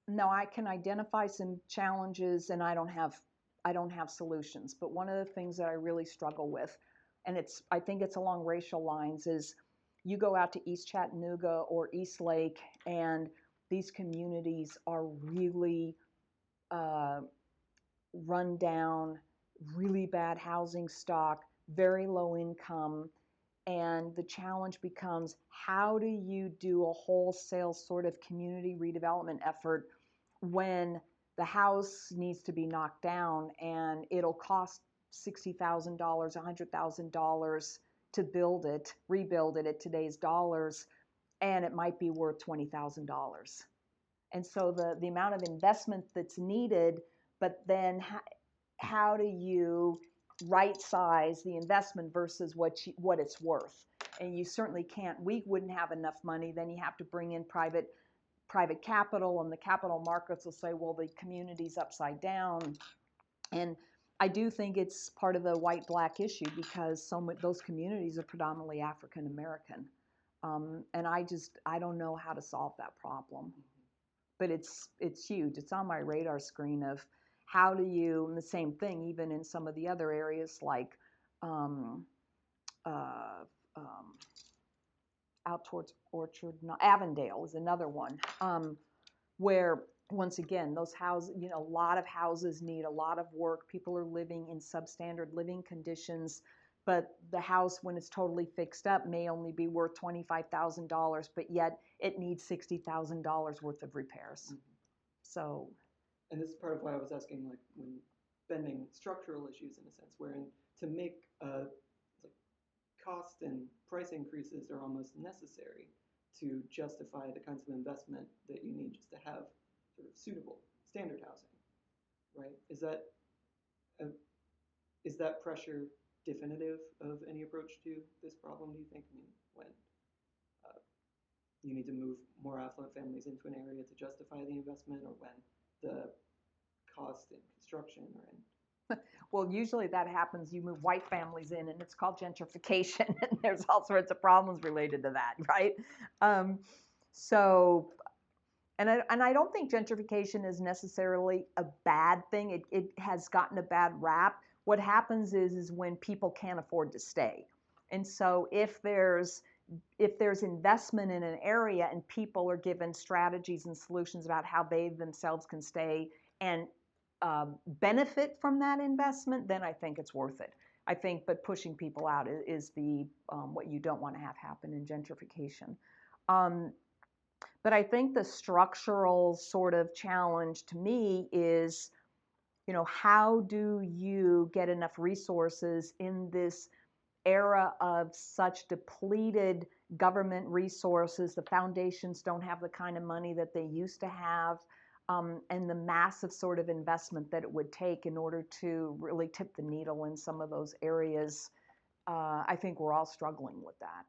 No, I can identify some challenges, and I don't have solutions. But one of the things that I really struggle with, and I think it's along racial lines, is you go out to East Chattanooga or East Lake, and these communities are really uh, run down, really bad housing stock, very low income. And the challenge becomes, how do you do a wholesale sort of community redevelopment effort when the house needs to be knocked down and it'll cost $60,000, $100,000 to build it, rebuild it at today's dollars, and it might be worth $20,000. And so the amount of investment that's needed, but then how do you right size the investment versus what it's worth? And you certainly can't, we wouldn't have enough money, then you have to bring in private capital, and the capital markets will say, well, the community's upside down. And I do think it's part of the white-black issue, because those communities are predominantly African American. And I don't know how to solve that problem. But it's huge. It's on my radar screen of how do you, and the same thing, even in some of the other areas like uh, um, out towards Avondale is another one, where once again, those houses, a lot of houses need a lot of work. People are living in substandard living conditions, but the house, when it's totally fixed up, may only be worth $25,000, but yet it needs $60,000 worth of repairs. Mm-hmm. So. And this is part of why I was asking, like, when bending structural issues in a sense, wherein to make like cost and price increases are almost necessary to justify the kinds of investment that you need just to have sort of suitable standard housing, right? Is that pressure definitive of any approach to this problem, do you think? I mean, when you need to move more affluent families into an area to justify the investment, or when the cost in construction are in? Well, usually that happens, you move white families in, and it's called gentrification, and there's all sorts of problems related to that, right? So, and I don't think gentrification is necessarily a bad thing. It has gotten a bad rap. What happens is when people can't afford to stay. And so if there's investment in an area and people are given strategies and solutions about how they themselves can stay and benefit from that investment, then I think it's worth it. I think, but pushing people out is what you don't want to have happen in gentrification. But I think the structural sort of challenge to me is, how do you get enough resources in this era of such depleted government resources? The foundations don't have the kind of money that they used to have, and the massive sort of investment that it would take in order to really tip the needle in some of those areas. I think we're all struggling with that.